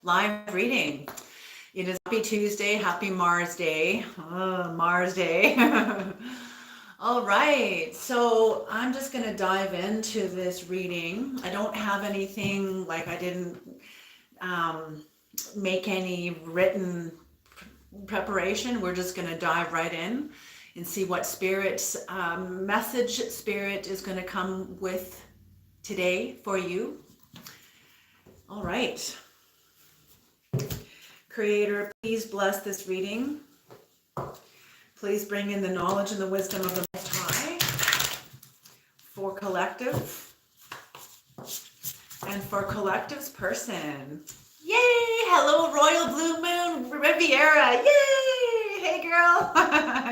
live reading. It is Happy Tuesday, Happy Mars Day. Mars Day. All right, so I'm just going to dive into this reading. I don't have anything, like I didn't um, make any written preparation. We're just going to dive right in and see what spirit's message spirit is going to come with today for you. All right. Creator, please bless this reading. Please bring in the knowledge and the wisdom of the Most High for collective and for collective's person. Yay! Hello, Royal Blue Moon Riviera. Yay! Hey, girl.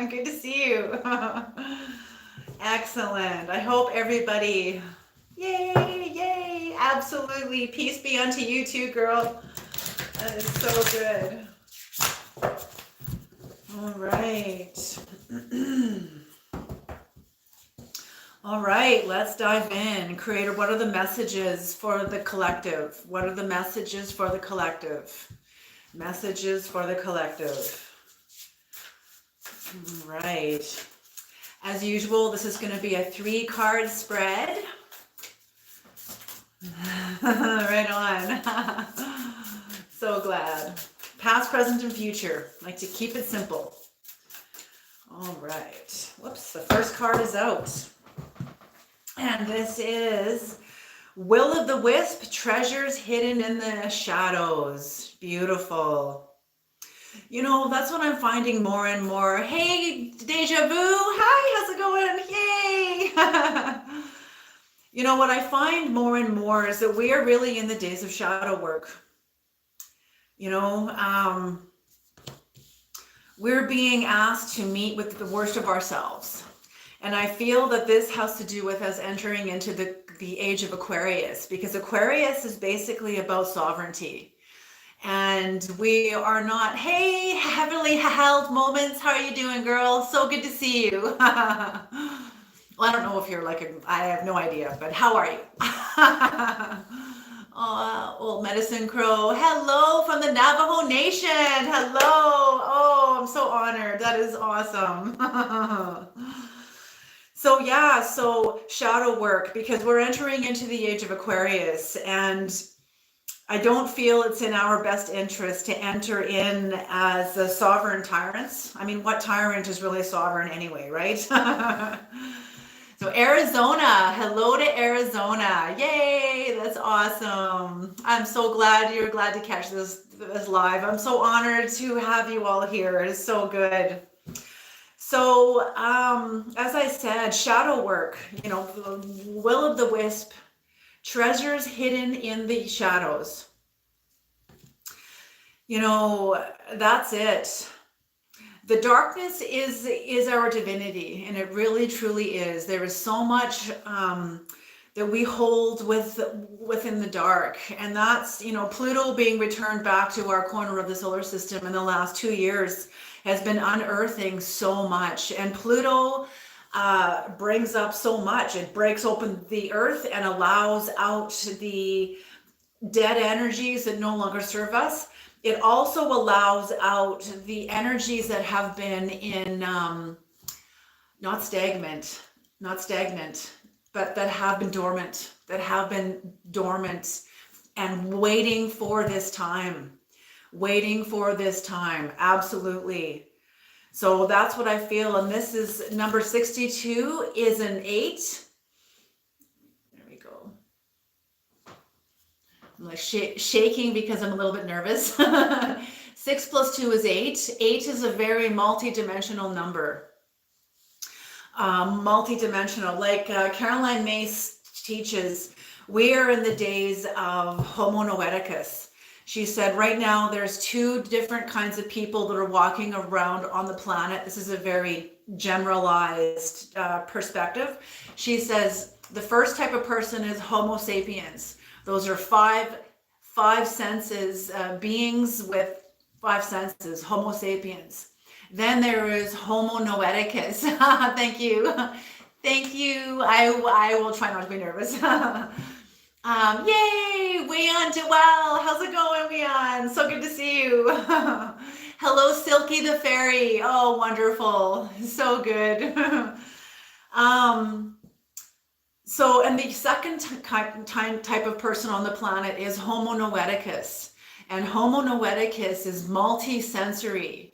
Good to see you. Excellent. I hope everybody, yay, absolutely. Peace be unto you too, girl. That is so good. All right. All right, let's dive in. Creator, what are the messages for the collective? What are the messages for the collective? Messages for the collective. All right. As usual, this is going to be a 3-card spread. Right on. So glad. Past, present, and future. Like to keep it simple. All right. Whoops, the first card is out. And this is Will of the Wisp, Treasures Hidden in the Shadows. Beautiful. You know, that's what I'm finding more and more. Hey, Deja Vu. Hi, how's it going? Yay. You know, what I find more and more is that we are really in the days of shadow work. You know, we're being asked to meet with the worst of ourselves. And I feel that this has to do with us entering into the age of Aquarius, because Aquarius is basically about sovereignty. And we are not, hey, heavenly held moments. How are you doing, girl? So good to see you. Well, I don't know if you're like, I have no idea, but how are you? Old Medicine Crow. Hello from the Navajo Nation. Hello. Oh, I'm so honored. That is awesome. So yeah, so shadow work, because we're entering into the age of Aquarius, and I don't feel it's in our best interest to enter in as the sovereign tyrants. I mean, what tyrant is really sovereign anyway, right? So Arizona, hello to Arizona. Yay, that's awesome. I'm so glad you're glad to catch this live. I'm so honored to have you all here. It is so good. So, as I said, shadow work, you know, Will of the Wisp, treasures hidden in the shadows. You know, that's it. The darkness is our divinity, and it really truly is. There is so much that we hold within the dark, and that's, you know, Pluto being returned back to our corner of the solar system in the last 2 years has been unearthing so much. And Pluto brings up so much. It breaks open the earth and allows out the dead energies that no longer serve us. It also allows out the energies that have been in not stagnant, but that have been dormant and waiting for this time. Absolutely. So that's what I feel. And this is number 62 is an 8. There we go. I'm like shaking because I'm a little bit nervous. 6 plus 2 is 8. 8 is a very multi-dimensional number. Multi-dimensional. Like Caroline Myss teaches, we are in the days of Homo noeticus. She said right now there's 2 different kinds of people that are walking around on the planet. This is a very generalized perspective. She says the first type of person is Homo sapiens. Those are five senses, beings with 5 senses, Homo sapiens. Then there is Homo noeticus. Thank you. I will try not to be nervous. Yay, Weon Joelle. How's it going, Weon? So good to see you. Hello, Silky the Fairy. Oh, wonderful. So good. um, and the second type of person on the planet is Homo noeticus. And Homo noeticus is multi-sensory.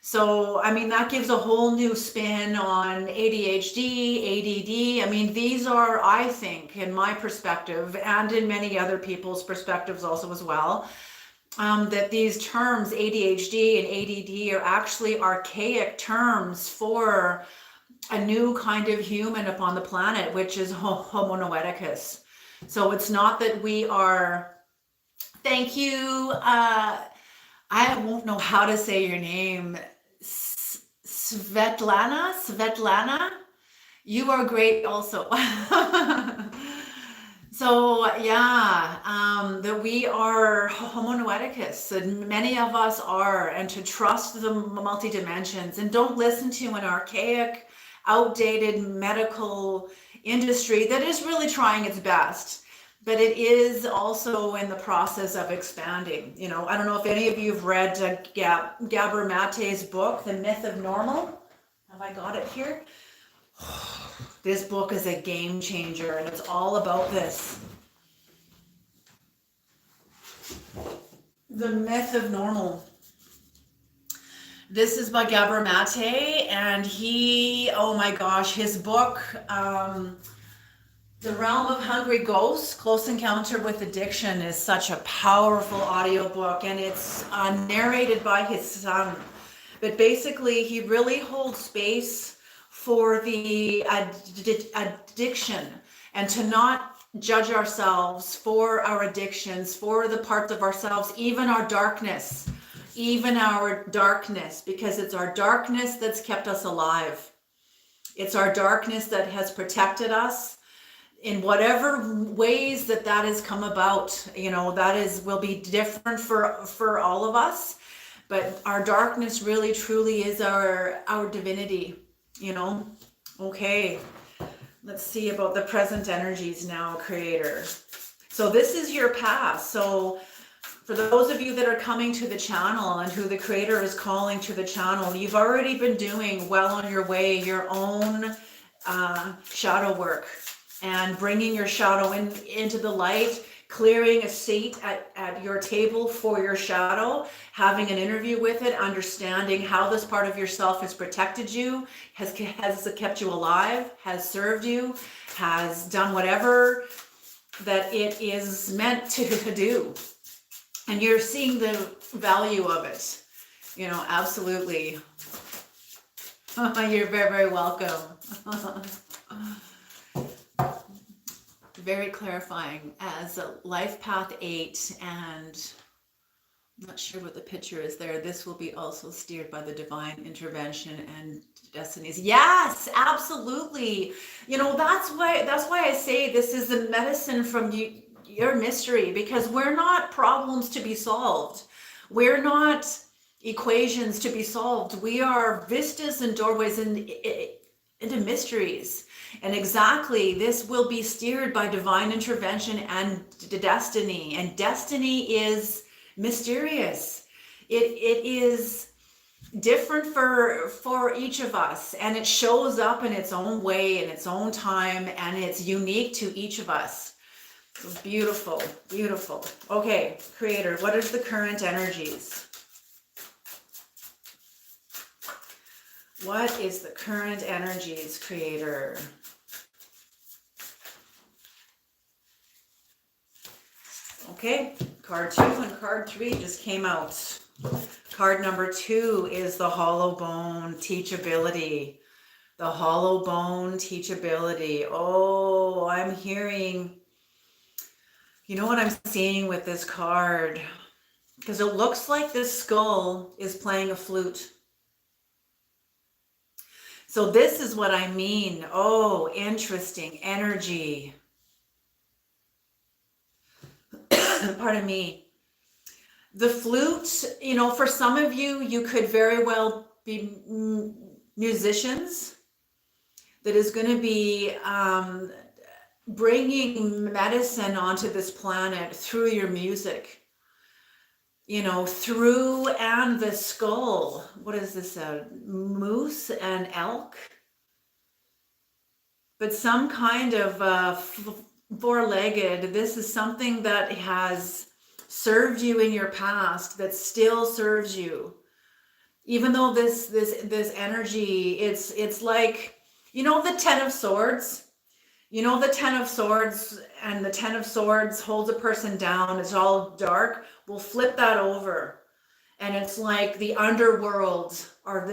So, I mean, that gives a whole new spin on ADHD, ADD. I mean, these are, I think, in my perspective, and in many other people's perspectives also as well, that these terms, ADHD and ADD, are actually archaic terms for a new kind of human upon the planet, which is Homo noeticus. So it's not that we are, thank you, I won't know how to say your name, Svetlana, you are great also. So yeah, that we are Homo noeticus, and many of us are, and to trust the multi-dimensions, and don't listen to an archaic, outdated medical industry that is really trying its best, but it is also in the process of expanding. You know, I don't know if any of you have read Gabor Mate's book, The Myth of Normal. Have I got it here? This book is a game changer, and it's all about this. The Myth of Normal. This is by Gabor Mate, and he, oh my gosh, his book, The Realm of Hungry Ghosts, Close Encounter with Addiction, is such a powerful audiobook, and it's narrated by his son. But basically, he really holds space for the addiction, and to not judge ourselves for our addictions, for the parts of ourselves, even our darkness, because it's our darkness that's kept us alive. It's our darkness that has protected us in whatever ways that has come about. You know, will be different for all of us, but our darkness really truly is our divinity, you know. Okay, let's see about the present energies now, Creator. So this is your past. So for those of you that are coming to the channel and who the Creator is calling to the channel, you've already been doing well on your way, your own shadow work, and bringing your shadow into the light, clearing a seat at your table for your shadow, having an interview with it, understanding how this part of yourself has protected you, has kept you alive, has served you, has done whatever that it is meant to do. And you're seeing the value of it. You know, absolutely. You're very, very welcome. Very clarifying. As a life path 8, and I'm not sure what the picture is there, this will be also steered by the divine intervention and destinies. Yes, absolutely. You know, that's why I say this is the medicine from your mystery, because we're not problems to be solved. We're not equations to be solved. We are vistas and doorways into mysteries. And exactly, this will be steered by divine intervention and destiny. And destiny is mysterious. It is different for each of us, and it shows up in its own way, in its own time, and it's unique to each of us. Beautiful, beautiful. Okay, Creator, what is the current energies? What is the current energies, Creator? Okay, card 2 and card 3 just came out. Card number 2 is the hollow bone teachability. The hollow bone teachability. Oh, I'm hearing, you know what I'm seeing with this card? Because it looks like this skull is playing a flute. So this is what I mean. Oh, interesting energy. Pardon me. The flute, you know, for some of you, you could very well be musicians that is going to be bringing medicine onto this planet through your music, through, and the skull. What is this, a moose and elk? But some kind of four-legged. This is something that has served you in your past, that still serves you. Even though this energy, it's like, the Ten of Swords. The Ten of Swords, and the Ten of Swords holds a person down. It's all dark. We'll flip that over, and it's like the underworld, or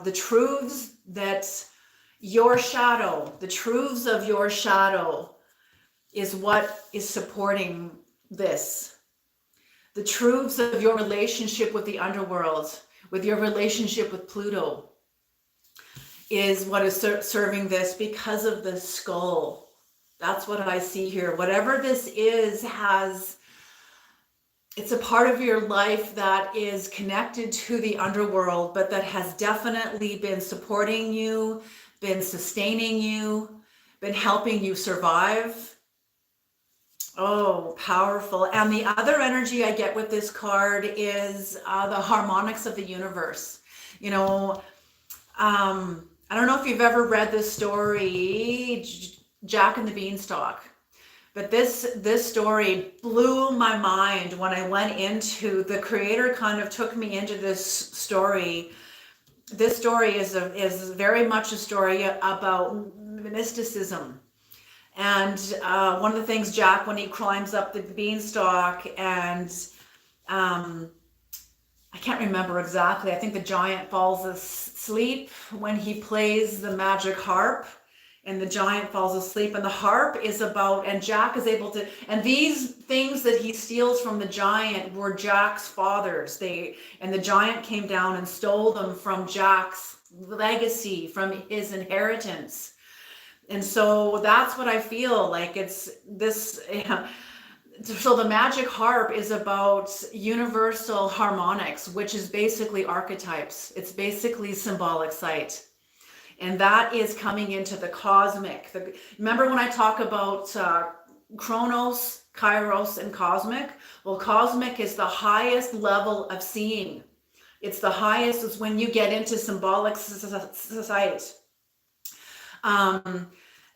the truths that your shadow, the truths of your shadow is what is supporting this. The truths of your relationship with the underworld, with your relationship with Pluto, is what is serving this, because of the skull. That's what I see here. Whatever this is, it's a part of your life that is connected to the underworld, but that has definitely been supporting you, been sustaining you, been helping you survive. Oh, powerful. And the other energy I get with this card is the harmonics of the universe. I don't know if you've ever read this story, Jack and the Beanstalk, but this story blew my mind when I went into, the creator kind of took me into this story. This story is very much a story about mysticism. And one of the things, Jack, when he climbs up the beanstalk, and I can't remember exactly, I think the giant falls asleep when he plays the magic harp, and the giant falls asleep, and the harp is about, and Jack is able to, and these things that he steals from the giant were Jack's father's. And the giant came down and stole them from Jack's legacy, from his inheritance. And so that's what I feel like. It's this, so the magic harp is about universal harmonics, which is basically archetypes. It's basically symbolic sight. And that is coming into the cosmic. Remember when I talk about Chronos, Kairos, and cosmic? Well, cosmic is the highest level of seeing. It's the highest, is when you get into symbolic sight.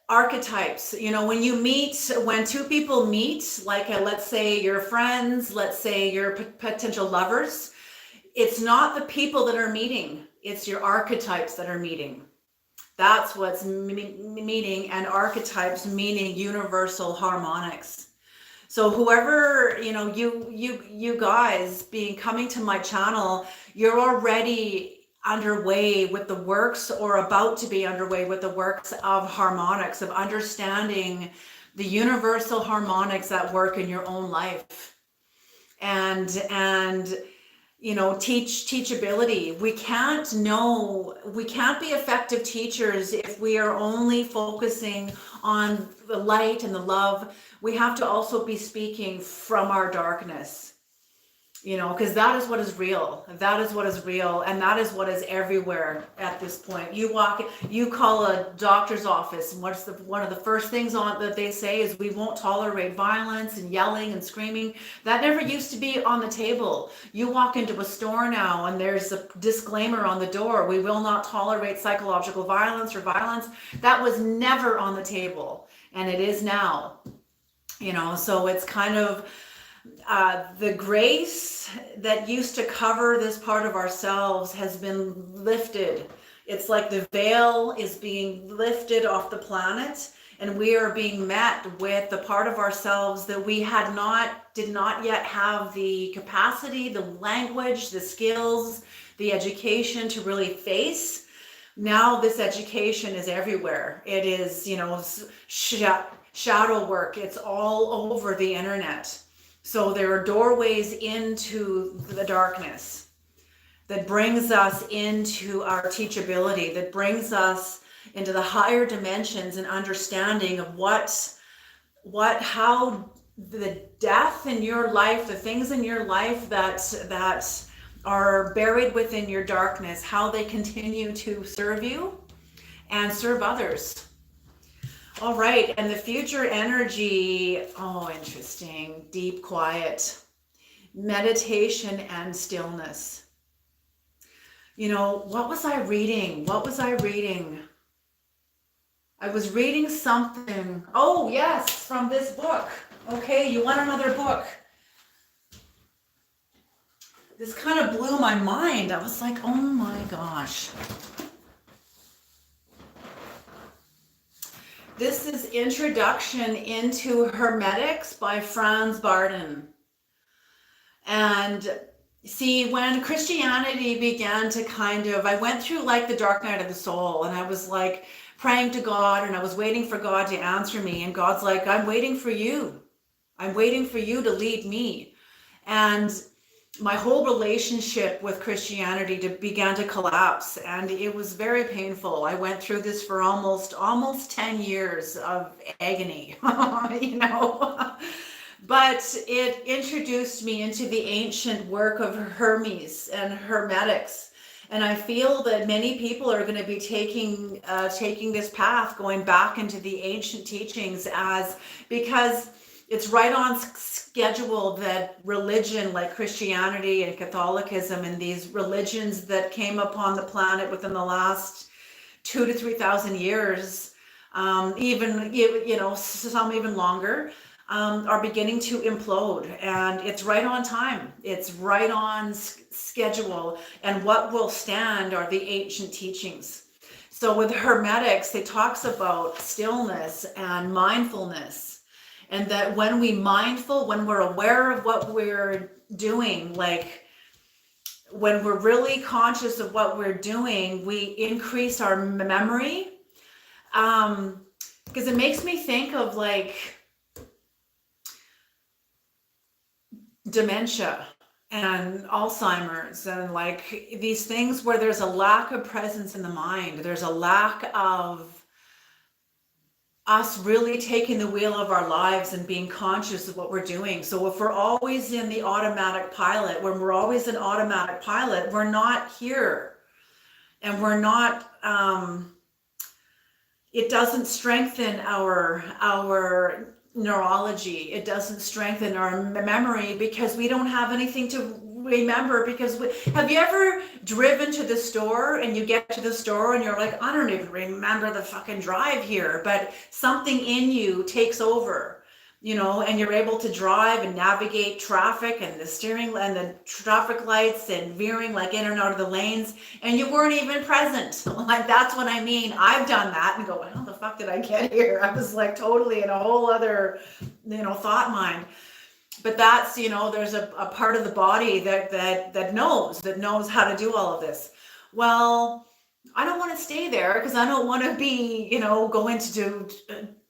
Archetypes, when two people meet, like let's say you're friends, let's say you're potential lovers, it's not the people that are meeting, it's your archetypes that are meeting. That's what's meeting, and archetypes meaning universal harmonics. So whoever, you guys coming to my channel, you're already underway with the works, or about to be underway with the works of harmonics, of understanding the universal harmonics that work in your own life. And teachability. We can't be effective teachers if we are only focusing on the light and the love. We have to also be speaking from our darkness. Because that is what is real. That is what is real. And that is what is everywhere at this point. You call a doctor's office, and one of the first things that they say is, we won't tolerate violence and yelling and screaming. That never used to be on the table. You walk into a store now, and there's a disclaimer on the door: we will not tolerate psychological violence or violence. That was never on the table, and it is now. So it's kind of, the grace that used to cover this part of ourselves has been lifted. It's like the veil is being lifted off the planet, and we are being met with the part of ourselves that we did not yet have the capacity, the language, the skills, the education to really face. Now this education is everywhere. It is, shadow work. It's all over the internet. So there are doorways into the darkness that brings us into our teachability, that brings us into the higher dimensions and understanding of how the death in your life, the things in your life that are buried within your darkness, how they continue to serve you and serve others. All right, and the future energy, oh, interesting. Deep quiet, meditation and stillness. You know, what was I reading? What was I reading? I was reading something. Oh, yes, from this book. Okay, you want another book? This kind of blew my mind. I was like, oh my gosh. This is Introduction into Hermetics by Franz Barden. And see, when Christianity began to I went through like the dark night of the soul, and I was like praying to God, and I was waiting for God to answer me. And God's like, I'm waiting for you. I'm waiting for you to lead me. And my whole relationship with Christianity began to collapse, and it was very painful. I went through this for almost 10 years of agony, you know. But it introduced me into the ancient work of Hermes and Hermetics. And I feel that many people are going to be taking this path, going back into the ancient teachings, because it's right on schedule that religion like Christianity and Catholicism and these religions that came upon the planet within the last 2,000 to 3,000 years, even, you know, some even longer, are beginning to implode, and it's right on time. It's right on schedule. And what will stand are the ancient teachings. So with Hermetics, it talks about stillness and mindfulness. And that when when we're aware of what we're doing, like when we're really conscious of what we're doing, we increase our memory. Because it makes me think of like dementia and Alzheimer's and like these things where there's a lack of presence in the mind. There's a lack of us really taking the wheel of our lives and being conscious of what we're doing. So if we're always in the automatic pilot, when we're always in automatic pilot, we're not here, and we're not, it doesn't strengthen our neurology. It doesn't strengthen our memory because we don't have anything to remember. Because have you ever driven to the store and you get to the store and you're like, I don't even remember the fucking drive here, but something in you takes over, you know, and you're able to drive and navigate traffic and the steering and the traffic lights and veering like in and out of the lanes, and you weren't even present. Like, that's what I mean. I've done that and go, how the fuck did I get here? I was like totally in a whole other, you know, thought mind. But that's, you know, there's a part of the body that knows how to do all of this. Well, I don't want to stay there because I don't want to be, you know, go into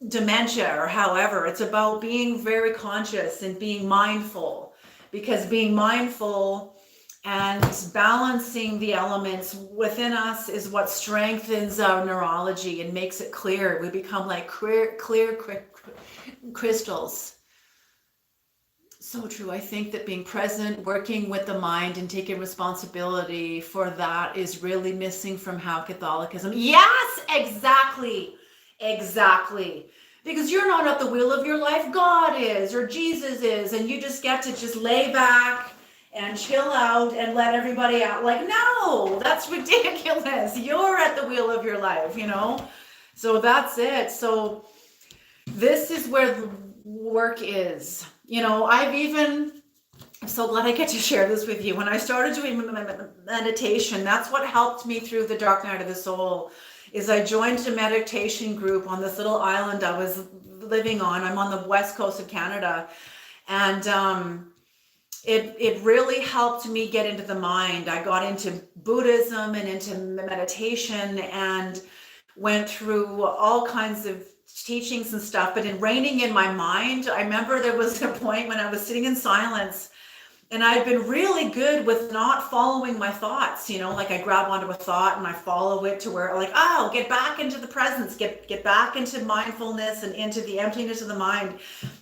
dementia or however. It's about being very conscious and being mindful, because being mindful and balancing the elements within us is what strengthens our neurology and makes it clear. We become like clear crystals. So true. I think that being present, working with the mind and taking responsibility for that is really missing from how Catholicism. Yes, exactly. Because you're not at the wheel of your life. God is, or Jesus is, and you just get to just lay back and chill out and let everybody out. Like, no, that's ridiculous. You're at the wheel of your life, you know? So that's it. So this is where the work is. You know, I'm so glad I get to share this with you. When I started doing meditation, that's what helped me through the dark night of the soul, is I joined a meditation group on this little island I was living on. I'm on the west coast of Canada. And it really helped me get into the mind. I got into Buddhism and into meditation and went through all kinds of teachings and stuff, but in reining in my mind, I remember there was a point when I was sitting in silence and I'd been really good with not following my thoughts, you know, like I grab onto a thought and I follow it to where like, oh, get back into the presence, get back into mindfulness and into the emptiness of the mind.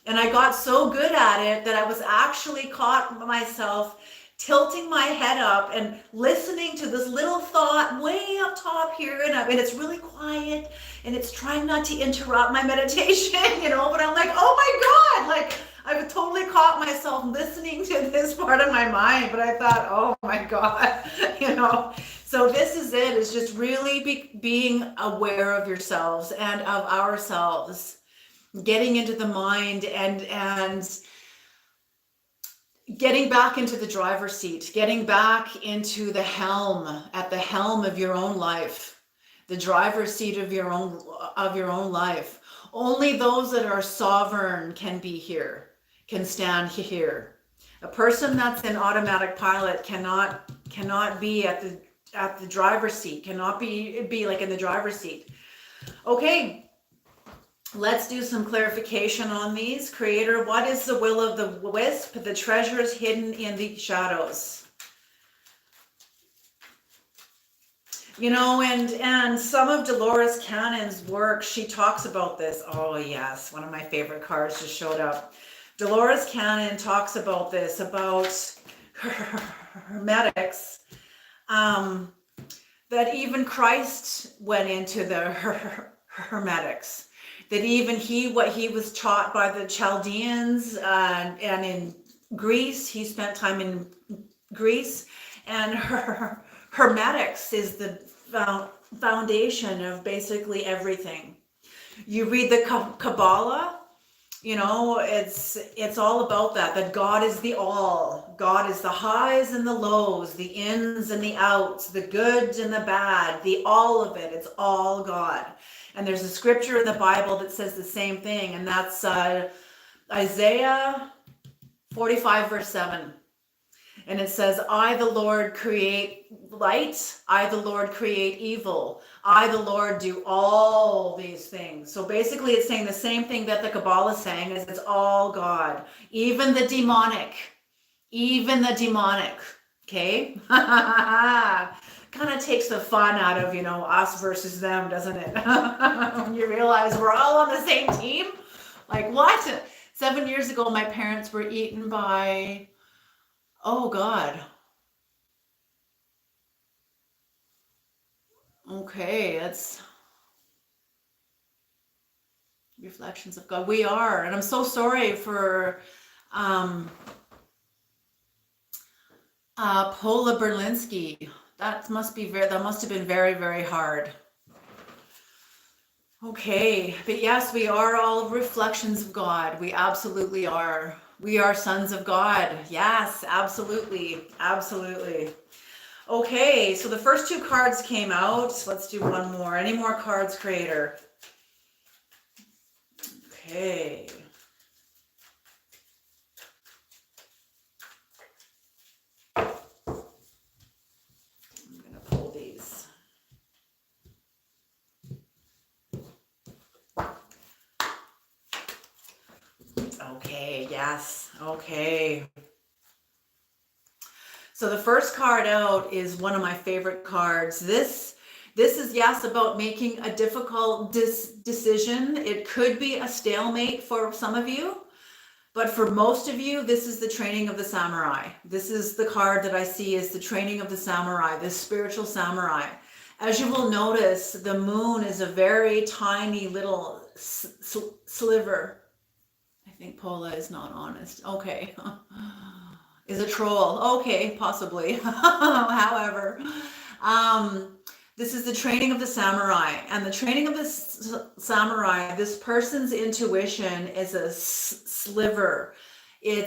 And I got so good at it that I was actually caught myself tilting my head up and listening to this little thought way up top here, and it's really quiet, and it's trying not to interrupt my meditation, but I'm like, oh my God, like I would totally caught myself listening to this part of my mind, but I thought, oh my God, So this is it, is just really being aware of yourselves and of ourselves, getting into the mind and getting back into the driver's seat, getting back into the helm, at the helm of your own life, the driver's seat of your own life. Only those that are sovereign can be here, can stand here. A person that's in automatic pilot cannot be at the driver's seat, cannot be like in the driver's seat. Okay, let's do some clarification on these. Creator, what is the will of the wisp? The treasures hidden in the shadows. And some of Dolores Cannon's work, she talks about this. Oh yes, one of my favorite cards just showed up. Dolores Cannon talks about this, about hermetics, that even Christ went into the hermetics, that even what he was taught by the Chaldeans, and in Greece, he spent time in Greece, and hermetics is the foundation of basically everything. You read the Kabbalah, it's all about that God is the all. God is the highs and the lows, the ins and the outs, the good and the bad, the all of it. It's all God. And there's a scripture in the Bible that says the same thing, and that's Isaiah 45 verse 7. And it says, I, the Lord, create light. I, the Lord, create evil. I, the Lord, do all these things. So basically it's saying the same thing that the Kabbalah is saying, is it's all God. Even the demonic. Okay? Kind of takes the fun out of, us versus them, doesn't it? When you realize we're all on the same team. Like, what? 7 years ago, my parents were eaten by... Oh God. Okay, that's reflections of God. We are, and I'm so sorry for Paula Berlinski. That must have been very, very hard. Okay, but yes, we are all reflections of God. We absolutely are. We are sons of God. Yes, absolutely. Absolutely. Okay, so the first two cards came out. Let's do one more. Any more cards, Creator? Okay. I'm going to pull these. Okay, yes. Okay. So the first card out is one of my favorite cards. This is, yes, about making a difficult decision. It could be a stalemate for some of you, but for most of you, this is the training of the samurai. This is the card that I see as the training of the samurai, the spiritual samurai. As you will notice, the moon is a very tiny little sliver. I think Paula is not honest. Okay. Is a troll. Okay, possibly. However, this is the training of the samurai. And the training of the samurai, this person's intuition is a sliver. And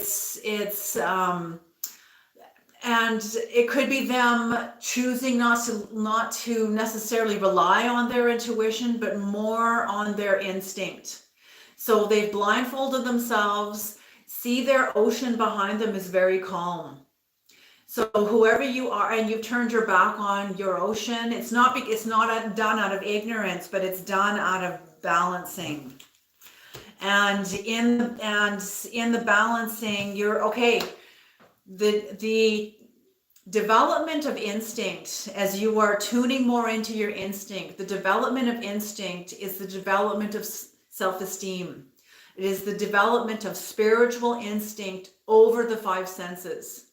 it could be them choosing not to necessarily rely on their intuition, but more on their instinct. So they've blindfolded themselves. See, their ocean behind them is very calm. So whoever you are, and you've turned your back on your ocean, it's not done out of ignorance, but it's done out of balancing. And in the balancing, you're okay. The development of instinct, as you are tuning more into your instinct, the development of instinct is the development of self-esteem. It is the development of spiritual instinct over the five senses.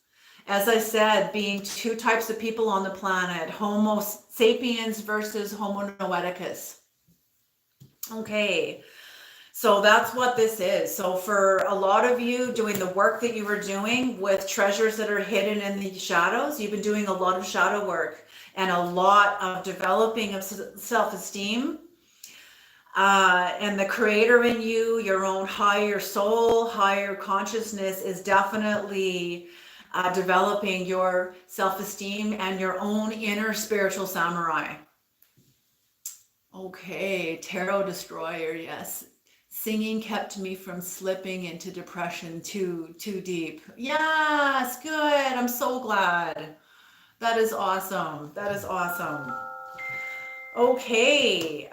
As I said, being two types of people on the planet, Homo sapiens versus Homo noeticus. Okay, so that's what this is. So for a lot of you doing the work that you were doing with treasures that are hidden in the shadows, you've been doing a lot of shadow work and a lot of developing of self-esteem. And the creator in you, your own higher soul, higher consciousness is definitely developing your self-esteem and your own inner spiritual samurai. Okay, Tarot Destroyer, yes. Singing kept me from slipping into depression too deep. Yes, good. I'm so glad. That is awesome. That is awesome. Okay.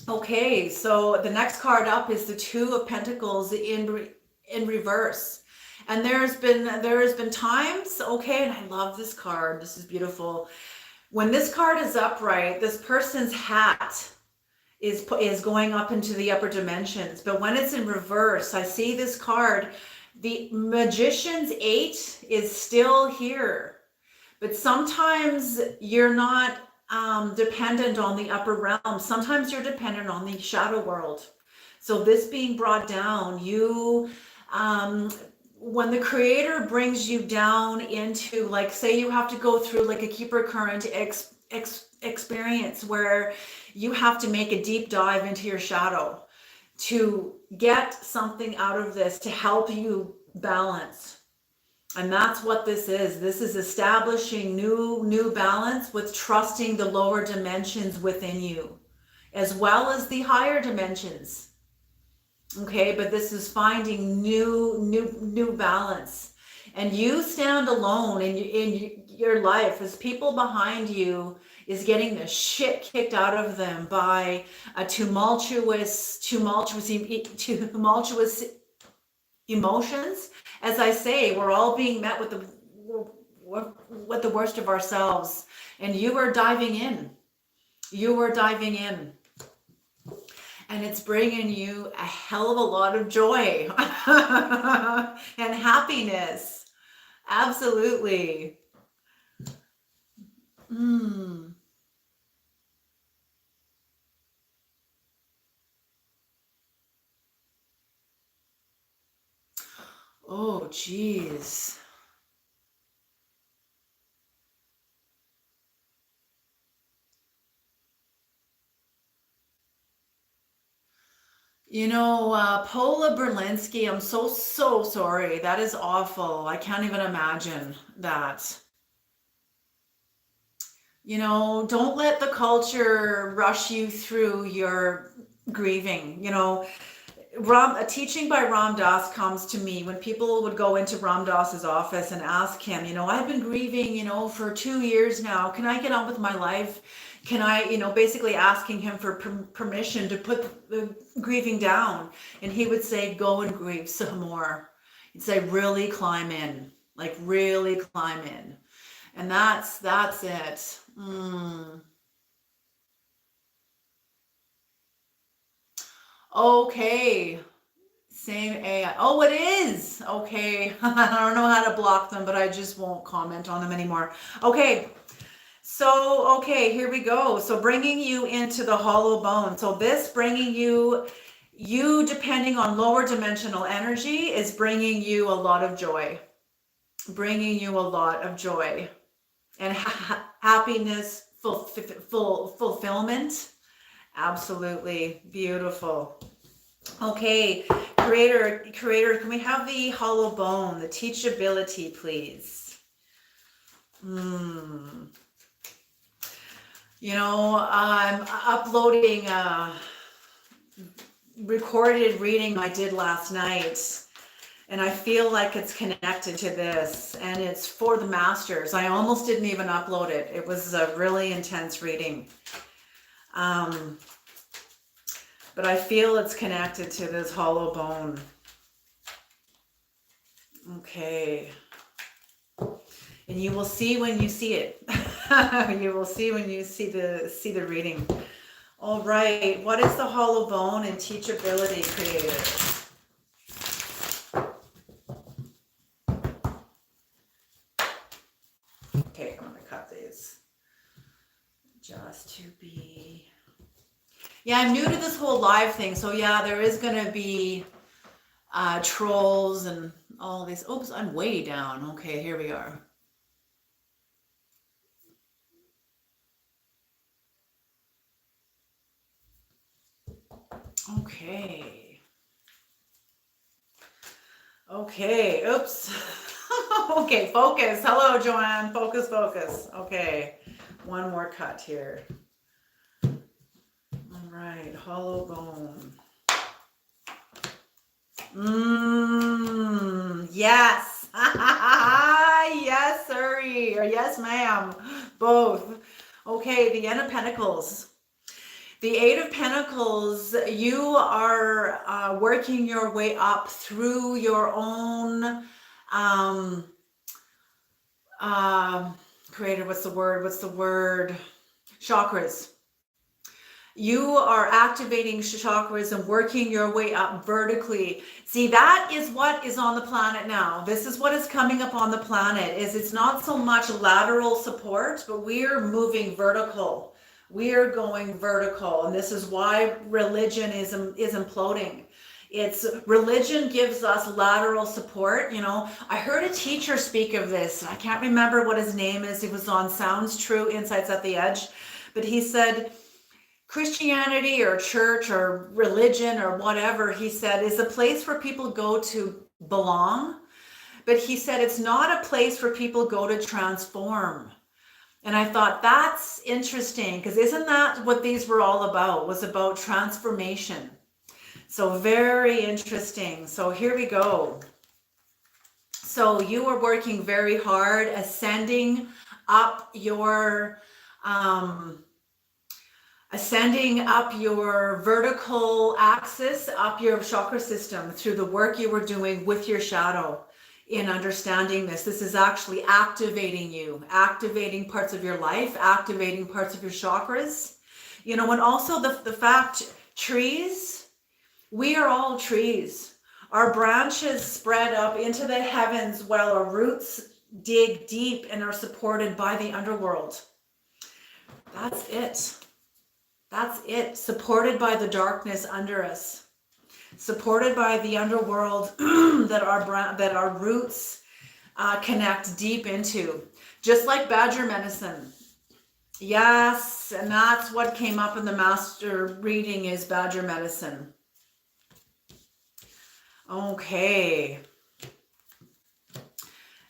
Okay, so the next card up is the Two of Pentacles in reverse. And there has been times, okay, and I love this card. This is beautiful. When this card is upright, this person's hat is going up into the upper dimensions. But when it's in reverse, I see this card, the Magician's 8 is still here. But sometimes you're not dependent on the upper realm. Sometimes you're dependent on the shadow world. So this being brought down, you when the creator brings you down into, like, say you have to go through like a keeper current experience where you have to make a deep dive into your shadow to get something out of this to help you balance. And that's what this is. This is establishing new balance with trusting the lower dimensions within you, as well as the higher dimensions. Okay, but this is finding new balance. And you stand alone in your life as people behind you is getting the shit kicked out of them by a tumultuous emotions. As I say, we're all being met with the worst of ourselves, and you are diving in. You are diving in. And it's bringing you a hell of a lot of joy and happiness. Absolutely. Oh, geez. You know, Paula Berlinski, I'm so sorry. That is awful. I can't even imagine that. You know, don't let the culture rush you through your grieving. You know, a teaching by Ram Dass comes to me when people would go into Ram Dass's office and ask him, you know, I've been grieving, you know, for 2 years now. Can I get on with my life? Can I, you know, basically asking him for permission to put the grieving down. And he would say, go and grieve some more. He'd say, really climb in, like really climb in. And that's it. Okay. Same AI. Oh, it is. Okay. I don't know how to block them, but I just won't comment on them anymore. Okay. So, okay, here we go. So bringing you into the hollow bone. So this bringing you depending on lower dimensional energy is bringing you a lot of joy. Bringing you a lot of joy and happiness, fulfillment. Absolutely beautiful. Okay, creator, can we have the hollow bone, the teachability, please? You know, I'm uploading a recorded reading I did last night, and I feel like it's connected to this, and it's for the masters. I almost didn't even upload it. It was a really intense reading. But I feel it's connected to this hollow bone. Okay. And you will see when you see it. You will see when you see the reading. All right. What is the hollow bone and teachability, creative? Okay, I'm gonna cut these just to be. Yeah, I'm new to this whole live thing, so yeah, there is gonna be trolls and all these. Oops, I'm way down. Okay, here we are. Okay. Okay, oops. Okay, focus. Hello, Joanne. Focus, focus. Okay, one more cut here. All right, hollow bone. Yes. Yes, sirree, or yes, ma'am. Both. Okay, the End of Pentacles. The Eight of Pentacles, you are working your way up through your own creator, what's the word? Chakras. You are activating chakras and working your way up vertically. See, that is what is on the planet now. This is what is coming up on the planet. It's not so much lateral support, but we're moving vertical. We're going vertical, and this is why religion is imploding. It's religion gives us lateral support. You know, I heard a teacher speak of this. I can't remember what his name is. It was on Sounds True, Insights at the Edge, but he said Christianity or church or religion or whatever, he said, is a place where people go to belong. But he said it's not a place where people go to transform. And I thought that's interesting, because isn't that what these were all about? Was about transformation. So very interesting. So here we go. So you are working very hard, ascending up your vertical axis, up your chakra system through the work you were doing with your shadow in understanding this. This is actually activating you, activating parts of your life, activating parts of your chakras. You know, and also the fact, trees, we are all trees. Our branches spread up into the heavens while our roots dig deep and are supported by the underworld. That's it. That's it. Supported by the darkness under us. Supported by the underworld that our roots connect deep into. Just like badger medicine. Yes, and that's what came up in the master reading, is badger medicine. Okay.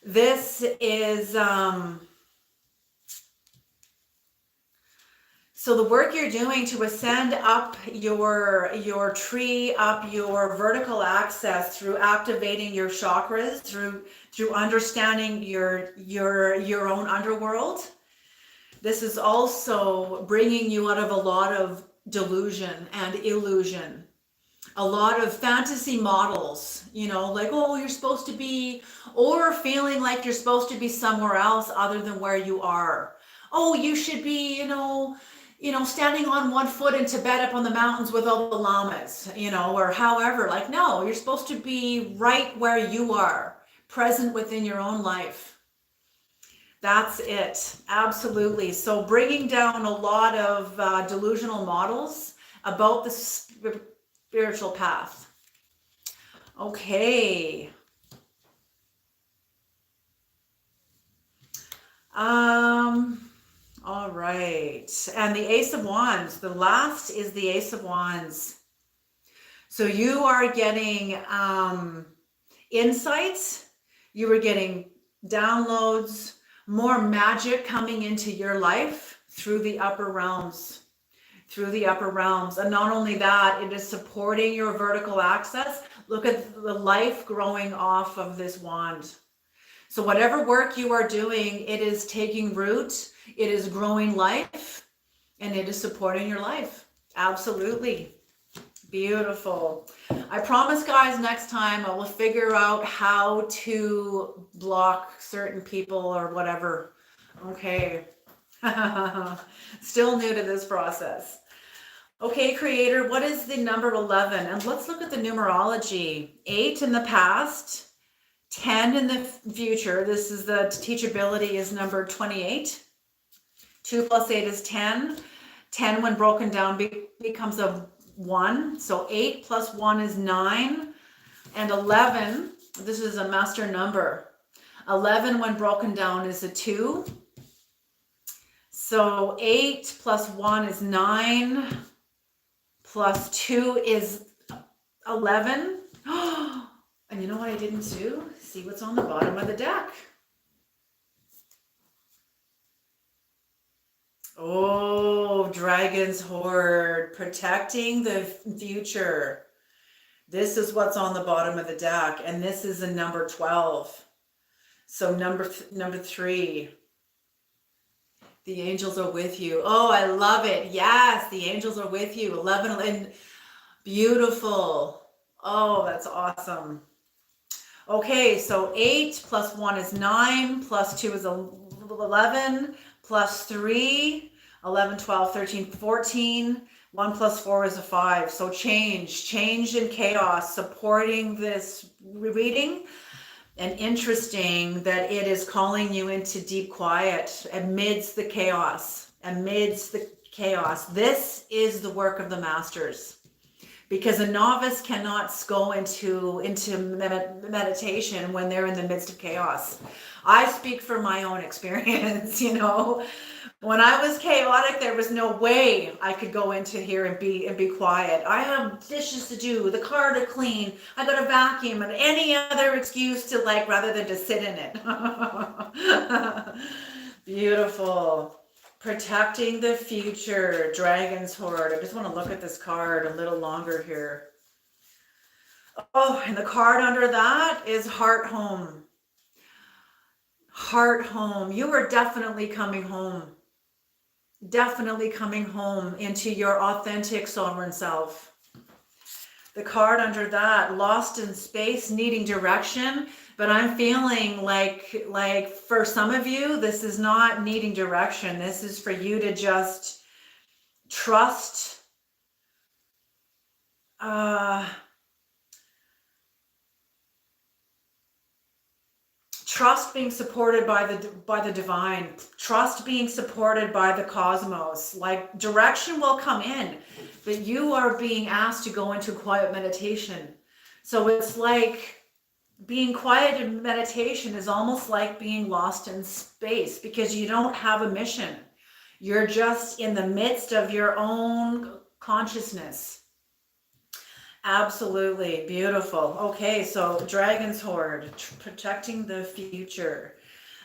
This is so the work you're doing to ascend up your tree, up your vertical axis through activating your chakras, through understanding your own underworld. This is also bringing you out of a lot of delusion and illusion. A lot of fantasy models, you know, like, oh, you're supposed to be, or feeling like you're supposed to be somewhere else other than where you are. Oh, you should be, you know, standing on one foot in Tibet up on the mountains with all the lamas, you know, or however. Like, no, you're supposed to be right where you are, present within your own life. That's it. Absolutely. So bringing down a lot of delusional models about the spiritual path. Okay. All right. And the Ace of Wands. The last is the Ace of Wands. So you are getting insights. You are getting downloads, more magic coming into your life through the upper realms. Through the upper realms. And not only that, it is supporting your vertical axis. Look at the life growing off of this wand. So whatever work you are doing, it is taking root, it is growing life, and it is supporting your life. Absolutely. Beautiful. I promise, guys, next time I will figure out how to block certain people or whatever. Okay. Still new to this process. Okay, creator, what is the number 11? And let's look at the numerology. 8 in the past, 10 in the future. This is the teachability is number 28. 2 plus 8 is 10. 10 when broken down becomes a 1. So 8 plus 1 is 9. And 11, this is a master number. 11 when broken down is a 2. So 8 plus 1 is 9. Plus 2 is 11. And you know what I didn't do? See what's on the bottom of the deck. Oh, Dragon's Hoard, protecting the future. This is what's on the bottom of the deck, and this is a number 12. So number 3. The angels are with you. Oh, I love it. Yes, the angels are with you. 11, and beautiful. Oh, that's awesome. Okay, so 8 plus 1 is 9, plus 2 is 11, plus 3, 11, 12, 13, 14. 1 plus 4 is a 5. So change and chaos, supporting this reading. And interesting that it is calling you into deep quiet amidst the chaos, This is the work of the masters, because a novice cannot go into meditation when they're in the midst of chaos. I speak from my own experience, When I was chaotic, there was no way I could go into here and be quiet. I have dishes to do, the car to clean, I got to vacuum, and any other excuse to rather than to sit in it. Beautiful. Protecting the future, Dragon's Hoard. I just want to look at this card a little longer here. Oh, and the card under that is Heart Home. Heart Home. You are definitely coming home. Definitely coming home into your authentic sovereign self. The card under that, lost in space, needing direction. But I'm feeling like for some of you, this is not needing direction. This is for you to just trust. Trust being supported by the divine. Trust being supported by the cosmos. Direction will come in, but you are being asked to go into quiet meditation. So it's like being quiet in meditation is almost like being lost in space, because you don't have a mission. You're just in the midst of your own consciousness. Absolutely beautiful. Okay, so Dragon's Hoard, protecting the future.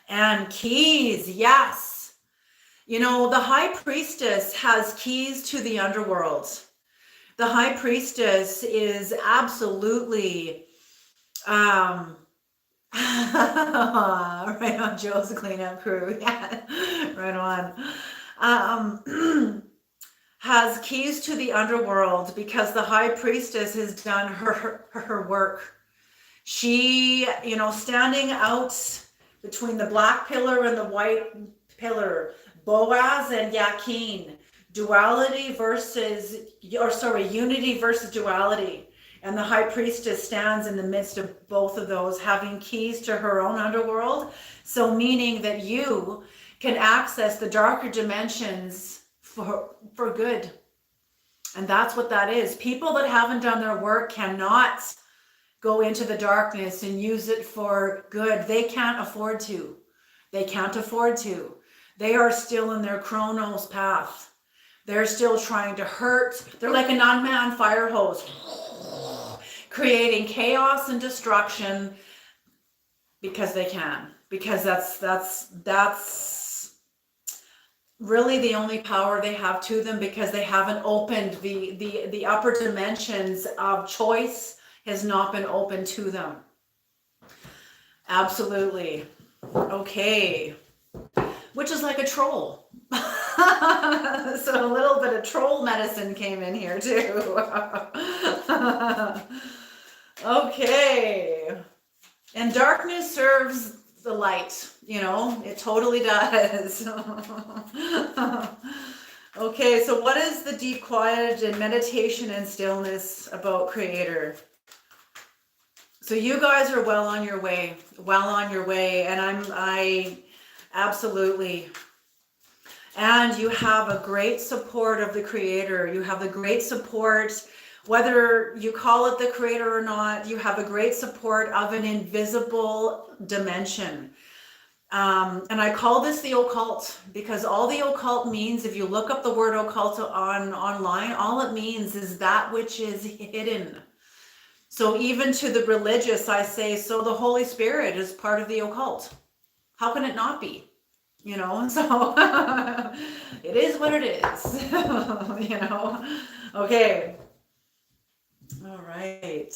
And keys, yes. The High Priestess has keys to the underworld. The High Priestess is absolutely, right on, Joe's cleanup crew. Yeah, right on. Has keys to the underworld, because the High Priestess has done her work. She, standing out between the black pillar and the white pillar, Boaz and Yakin, unity versus duality. And the High Priestess stands in the midst of both of those, having keys to her own underworld. So meaning that you can access the darker dimensions for good. And that's what that is. People that haven't done their work cannot go into the darkness and use it for good. They can't afford to. They are still in their Chronos path. They're still trying to hurt. They're like an unmanned fire hose, creating chaos and destruction because they can. Because that's really the only power they have to them, because they haven't opened the upper dimensions of choice has not been open to them. Absolutely. Okay. Which is like a troll. So a little bit of troll medicine came in here too. Okay. And darkness serves the light, it totally does. Okay, so what is the deep quiet and meditation and stillness about, Creator? So you guys are well on your way, and I absolutely. And you have a great support of the creator. You have a great support, whether you call it the creator or not, you have a great support of an invisible dimension. And I call this the occult because all the occult means, if you look up the word occult online, all it means is that which is hidden. So even to the religious, I say, so the Holy Spirit is part of the occult. How can it not be? You know, so it is what it is, you know. Okay. All right.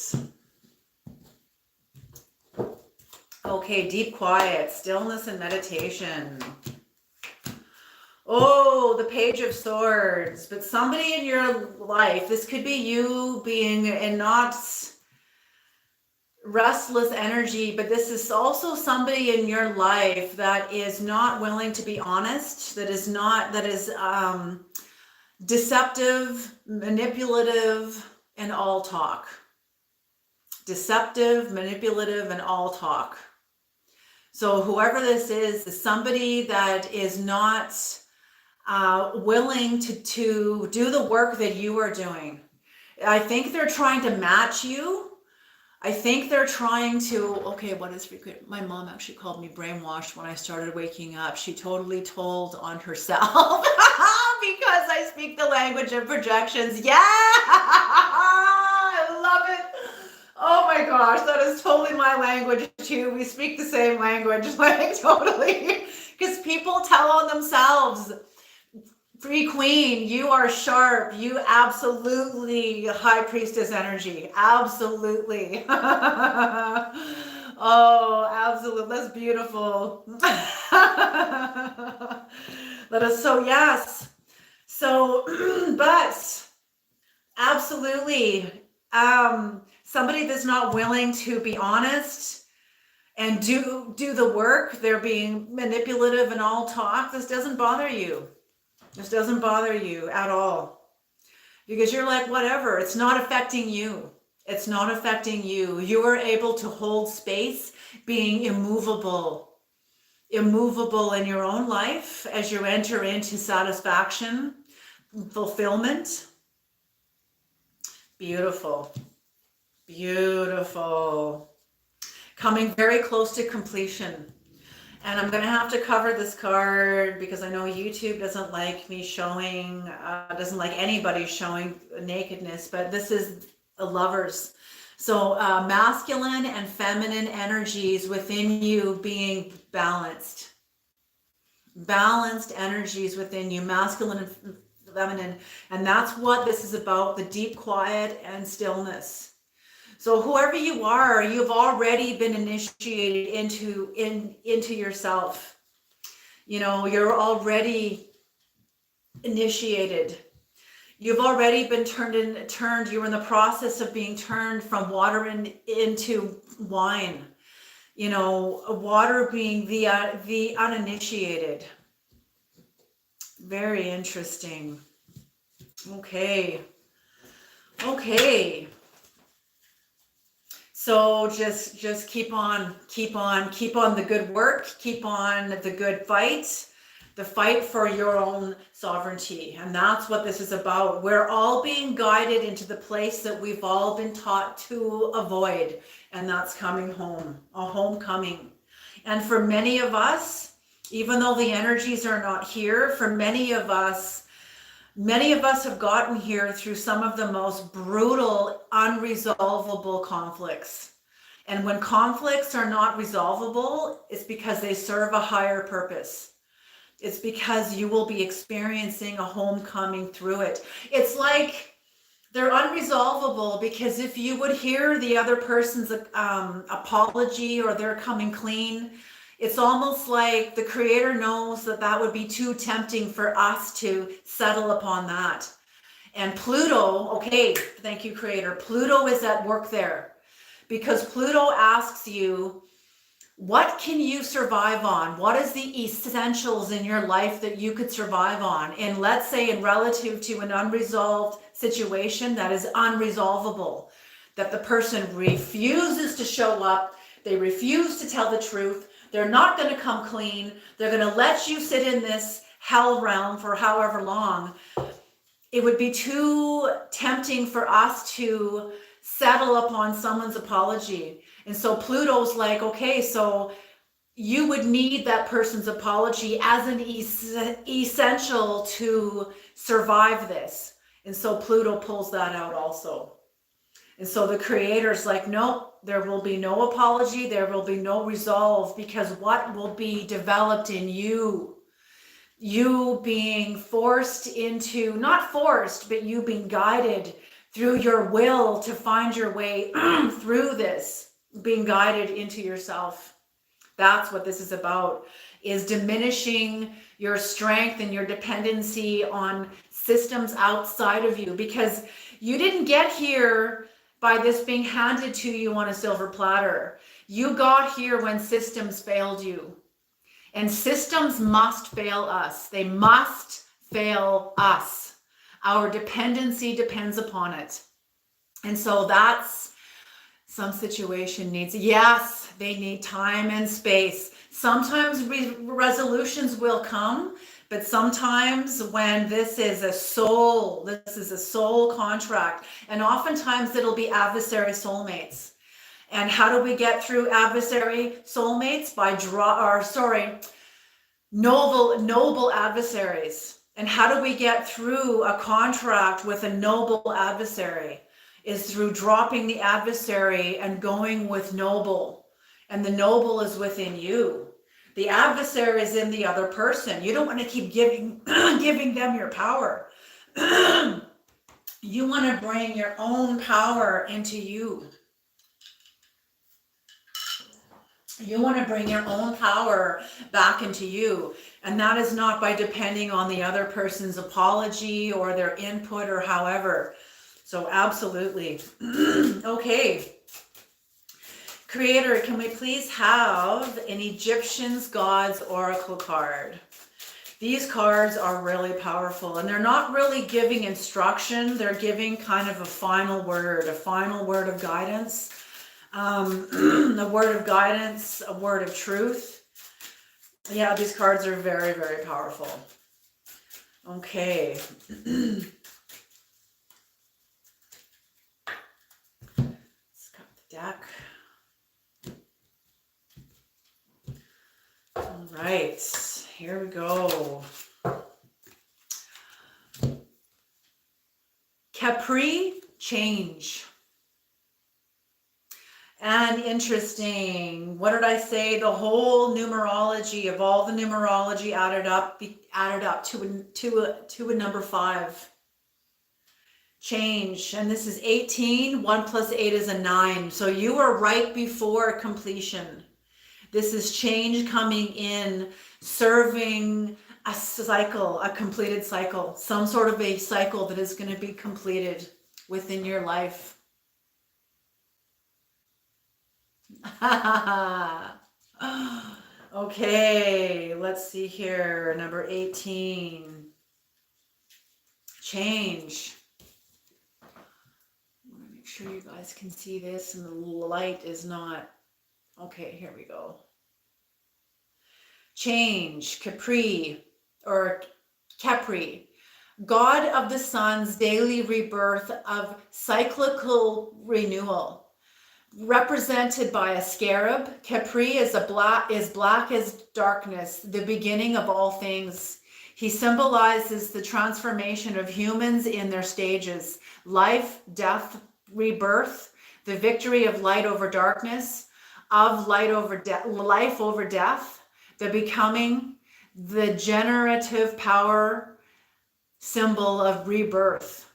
Okay, deep quiet, stillness and meditation. Oh, the Page of Swords. But somebody in your life, this could be you being in not restless energy, but this is also somebody in your life that is not willing to be honest, that is deceptive, manipulative, and all talk. Deceptive, manipulative, and all talk. So whoever this is somebody that is not willing to do the work that you are doing. I think they're trying to match you. I think they're trying to, okay, what is frequent? My mom actually called me brainwashed when I started waking up. She totally told on herself because I speak the language of projections. Yeah, I love it. Oh my gosh, that is totally my language too. We speak the same language, like totally. Because people tell on themselves. Free Queen, you are sharp. You absolutely High Priestess energy. Absolutely. Oh, absolutely. That's beautiful. Let us, so yes. So, but absolutely. Somebody that's not willing to be honest and do the work, they're being manipulative and all talk. This doesn't bother you. This doesn't bother you at all because you're like, whatever, it's not affecting you. It's not affecting you. You are able to hold space, being immovable in your own life as you enter into satisfaction, fulfillment. Beautiful, beautiful. Coming very close to completion. And I'm going to have to cover this card because I know YouTube doesn't like me showing, doesn't like anybody showing nakedness, but this is a Lovers. So masculine and feminine energies within you being balanced. Balanced energies within you, masculine and feminine. And that's what this is about, the deep quiet and stillness. So whoever you are, you've already been initiated into yourself. You know, you're already initiated. You've already been you're in the process of being turned from water into wine. You know, water being the uninitiated. Very interesting. Okay. So just keep on the good work, keep on the good fight, the fight for your own sovereignty. And that's what this is about. We're all being guided into the place that we've all been taught to avoid, and that's coming home, a homecoming. And for many of us, even though the energies are not here, for many of us have gotten here through some of the most brutal, unresolvable conflicts. And when conflicts are not resolvable, it's because they serve a higher purpose. It's because you will be experiencing a homecoming through it. It's like they're unresolvable because if you would hear the other person's apology or they're coming clean, it's almost like the creator knows that would be too tempting for us to settle upon that. And Pluto, okay, thank you, creator. Pluto is at work there because Pluto asks you, what can you survive on? What is the essentials in your life that you could survive on? And let's say in relative to an unresolved situation that is unresolvable. that the person refuses to show up, they refuse to tell the truth, they're not going to come clean, they're going to let you sit in this hell realm for however long, it would be too tempting for us to settle upon someone's apology. And so Pluto's like, okay, so you would need that person's apology as an essential to survive this. And so Pluto pulls that out also. And so the creator's like, nope, there will be no apology. There will be no resolve, because what will be developed in you? You being forced into, not forced, but you being guided through your will to find your way through this, being guided into yourself. That's what this is about, is diminishing your strength and your dependency on systems outside of you, because you didn't get here by this being handed to you on a silver platter. You got here when systems failed you. And systems must fail us. They must fail us. Our dependency depends upon it. And so that's, some situation needs, yes, they need time and space. Sometimes resolutions will come, but sometimes when this is a soul contract, and oftentimes it'll be adversary soulmates. And how do we get through adversary soulmates? By noble adversaries. And how do we get through a contract with a noble adversary? Is through dropping the adversary and going with noble. And the noble is within you. The adversary is in the other person. You don't want to keep giving them your power. You want to bring your own power into you. You want to bring your own power back into you. And that is not by depending on the other person's apology or their input or however. So absolutely. Okay. Creator, can we please have an Egyptian's Gods Oracle card? These cards are really powerful, and they're not really giving instruction. They're giving kind of a final word of guidance. A word of guidance, a word of truth. Yeah, these cards are very, very powerful. Okay. Let's cut the deck. All right, here we go. Capri, change. And interesting, what did I say? The whole numerology of all the numerology added up to a number 5. Change, and this is 18. 1 plus 8 is a 9. So you are right before completion. This is change coming in, serving a cycle, a completed cycle, some sort of a cycle that is going to be completed within your life. Okay, let's see here. Number 18. Change. I want to make sure you guys can see this and the light is not. Okay, here we go. Change, Capri, God of the sun's daily rebirth of cyclical renewal. Represented by a scarab, Capri is black as darkness, the beginning of all things. He symbolizes the transformation of humans in their stages: life, death, rebirth, the victory of light over darkness, of life over death, the becoming, the generative power symbol of rebirth.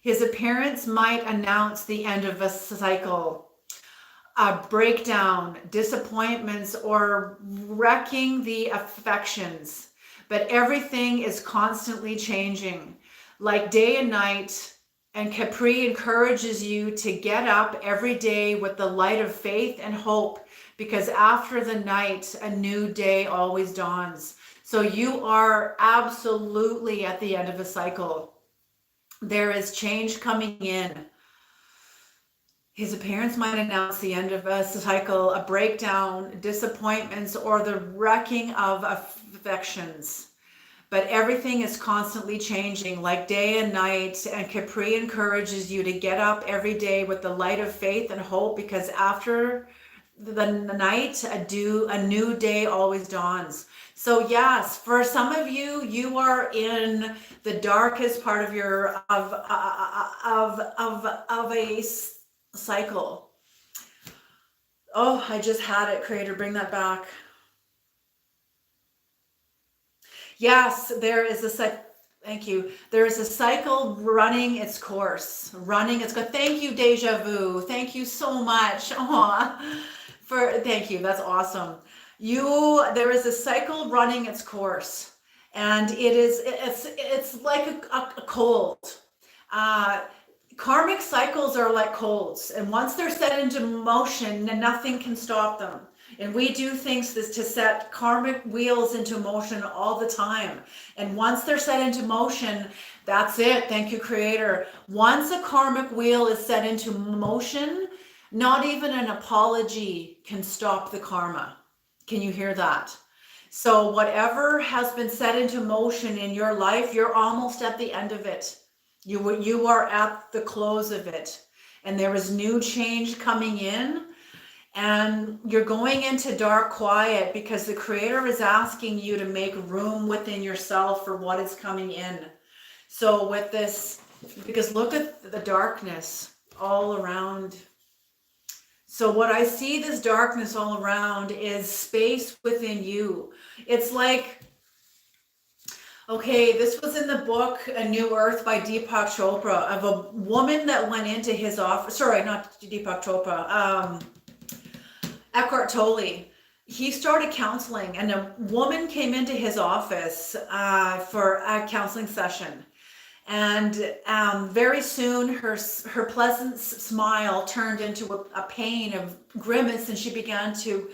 His appearance might announce the end of a cycle, a breakdown, disappointments, or wrecking the affections. But everything is constantly changing, like day and night. And Capri encourages you to get up every day with the light of faith and hope, because after the night, a new day always dawns. So you are absolutely at the end of a cycle. There is change coming in. His appearance might announce the end of a cycle, a breakdown, disappointments, or the wrecking of affections. But everything is constantly changing, like day and night. And Capri encourages you to get up every day with the light of faith and hope, because after the night, a new day always dawns. So yes, for some of you, you are in the darkest part of your of a cycle. Oh, I just had it, Creator. Bring that back. Yes, there is a thank you. There is a cycle running its course, running its course. Thank you, Deja Vu. Thank you so much. Aw, thank you. That's awesome. There is a cycle running its course, and it's like a cold. Uh, Karmic cycles are like colds, and once they're set into motion, then nothing can stop them. And we do things to set karmic wheels into motion all the time. And once they're set into motion, that's it. Thank you, Creator. Once a karmic wheel is set into motion, not even an apology can stop the karma. Can you hear that? So whatever has been set into motion in your life, you're almost at the end of it. You are at the close of it. And there is new change coming in. And you're going into dark quiet because the Creator is asking you to make room within yourself for what is coming in. So with this, because look at the darkness all around. So what I see, this darkness all around, is space within you. It's like, okay, this was in the book A New Earth by Deepak Chopra, of a woman that went into his office. Sorry, not Deepak Chopra. Eckhart Tolle. He started counseling, and a woman came into his office for a counseling session. And very soon her pleasant smile turned into a pain of grimace, and she began to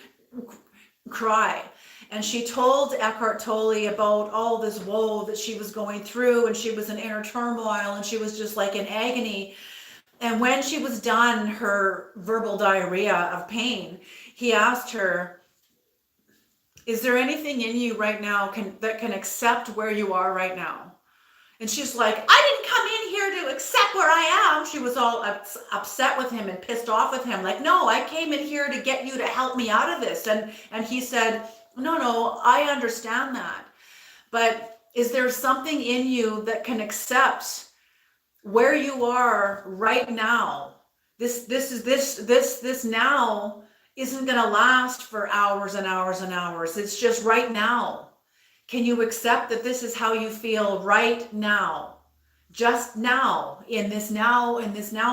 cry. And she told Eckhart Tolle about all this woe that she was going through, and she was in inner turmoil, and she was just like in agony. And when she was done her verbal diarrhea of pain, he asked her, is there anything in you right now that can accept where you are right now? And she's like, I didn't come in here to accept where I am. She was all upset with him and pissed off with him. Like, no, I came in here to get you to help me out of this. And he said, no, I understand that. But is there something in you that can accept where you are right now? This now isn't going to last for hours and hours and hours. It's just right now. Can you accept that this is how you feel right now? Just now, in this now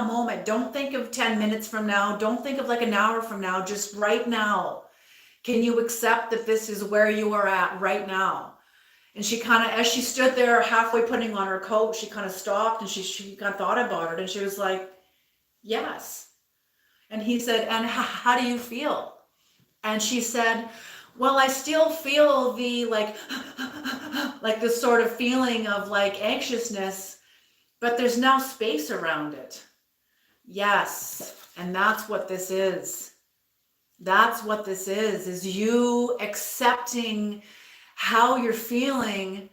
moment. Don't think of 10 minutes from now. Don't think of like an hour from now. Just right now. Can you accept that this is where you are at right now? And she kind of, as she stood there halfway putting on her coat, she kind of stopped, and she kind of thought about it, and she was like, yes. And he said, and how do you feel? And she said, well, I still feel the like this sort of feeling of like anxiousness, but there's now space around it. Yes. And that's what this is. That's what this is you accepting how you're feeling,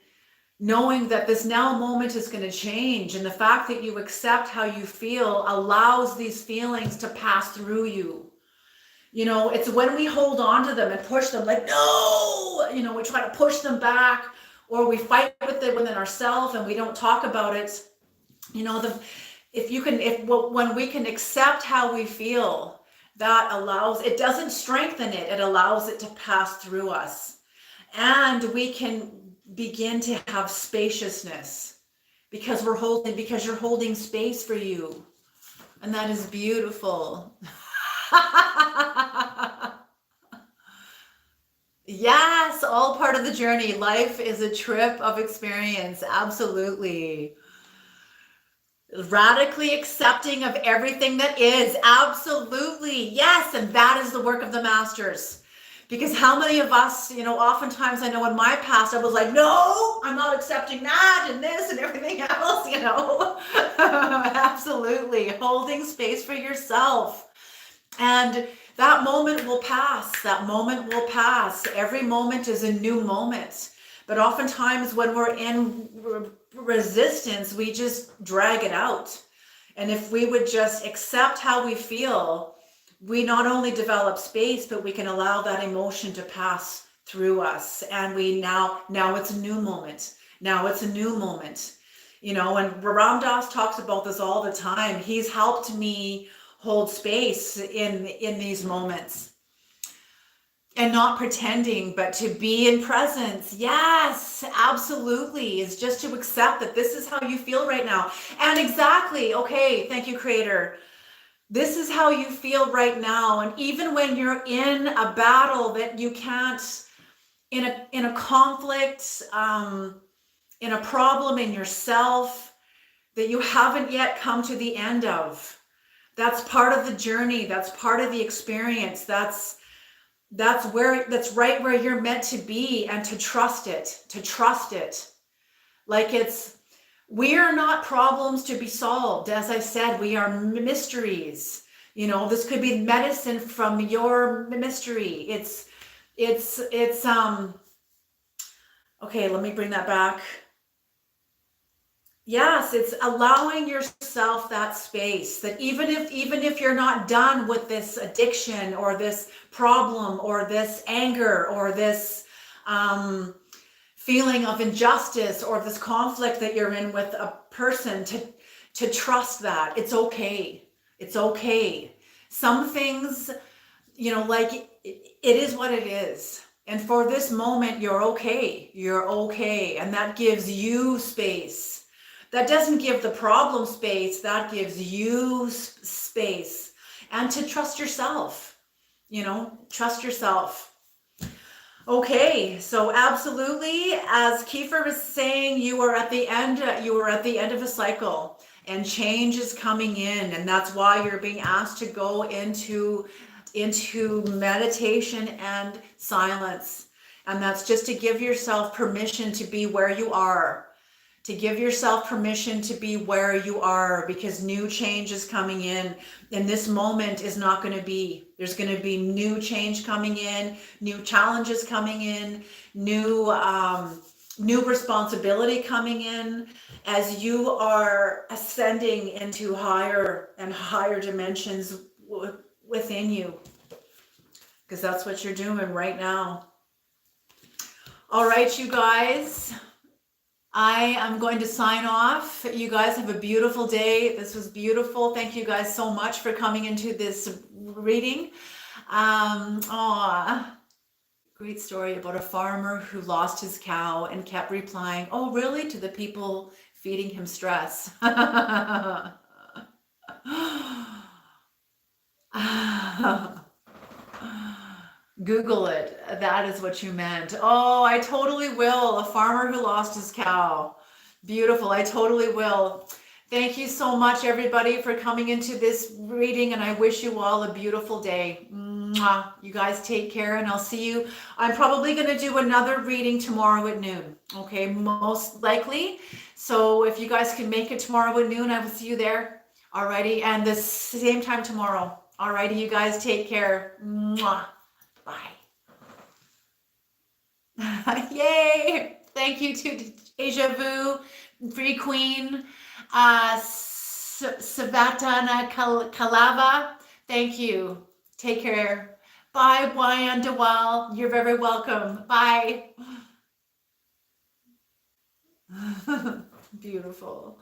knowing that this now moment is going to change. And the fact that you accept how you feel allows these feelings to pass through you. You know, it's when we hold on to them and push them like, no, you know, we try to push them back, or we fight with it within ourselves and we don't talk about it. You know, when we can accept how we feel, that allows, it doesn't strengthen it, it allows it to pass through us. And we can begin to have spaciousness because you're holding space for you. And that is beautiful. Yes, all part of the journey. Life is a trip of experience. Absolutely. Radically accepting of everything that is. Absolutely. Yes. And that is the work of the masters. Because how many of us, oftentimes I know in my past, I was like, no, I'm not accepting that and this and everything else. Absolutely. Holding space for yourself. And that moment will pass. That moment will pass. Every moment is a new moment. But oftentimes when we're in resistance, we just drag it out. And if we would just accept how we feel, we not only develop space, but we can allow that emotion to pass through us. And now it's a new moment. Now it's a new moment. And Ram Dass talks about this all the time. He's helped me hold space in these moments. And not pretending, but to be in presence. Yes, absolutely. It's just to accept that this is how you feel right now. And exactly, okay, thank you, Creator. This is how you feel right now. And even when you're in a battle that you can't, in a conflict, in a problem in yourself that you haven't yet come to the end of, that's part of the journey. That's part of the experience. That's right where you're meant to be, and to trust it. Like we are not problems to be solved. As I said, we are mysteries. This could be medicine from your mystery. It's okay, let me bring that back. Yes, it's allowing yourself that space, that even if you're not done with this addiction or this problem or this anger or this feeling of injustice or this conflict that you're in with a person, to trust that it's okay. It's okay. Some things, like it is what it is. And for this moment, you're okay. You're okay. And that gives you space. That doesn't give the problem space, that gives you space. And to trust yourself, trust yourself. Okay, so absolutely, as Kiefer was saying, you are at the end of a cycle, and change is coming in, and that's why you're being asked to go into meditation and silence. And that's just to give yourself permission to be where you are. To give yourself permission to be where you are, because new change is coming in. And this moment is not going to be, there's going to be new change coming in, new challenges coming in, new responsibility coming in as you are ascending into higher and higher dimensions within you. Because that's what you're doing right now. All right, you guys. I am going to sign off. You guys have a beautiful day. This was beautiful. Thank you guys so much for coming into this reading. Great story about a farmer who lost his cow and kept replying, "Oh, really?" to the people feeding him stress. Google it. That is what you meant. Oh, I totally will. A farmer who lost his cow. Beautiful. I totally will. Thank you so much, everybody, for coming into this reading, and I wish you all a beautiful day. Mwah. You guys take care, and I'll see you. I'm probably going to do another reading tomorrow at noon. Okay, most likely. So if you guys can make it tomorrow at noon, I will see you there. Alrighty, and the same time tomorrow. Alrighty, you guys take care. Mwah. Bye. Yay! Thank you to Deja Vu, Free Queen, Savatana Kalava. Thank you. Take care. Bye, Joanne Dewal. You're very welcome. Bye. Beautiful.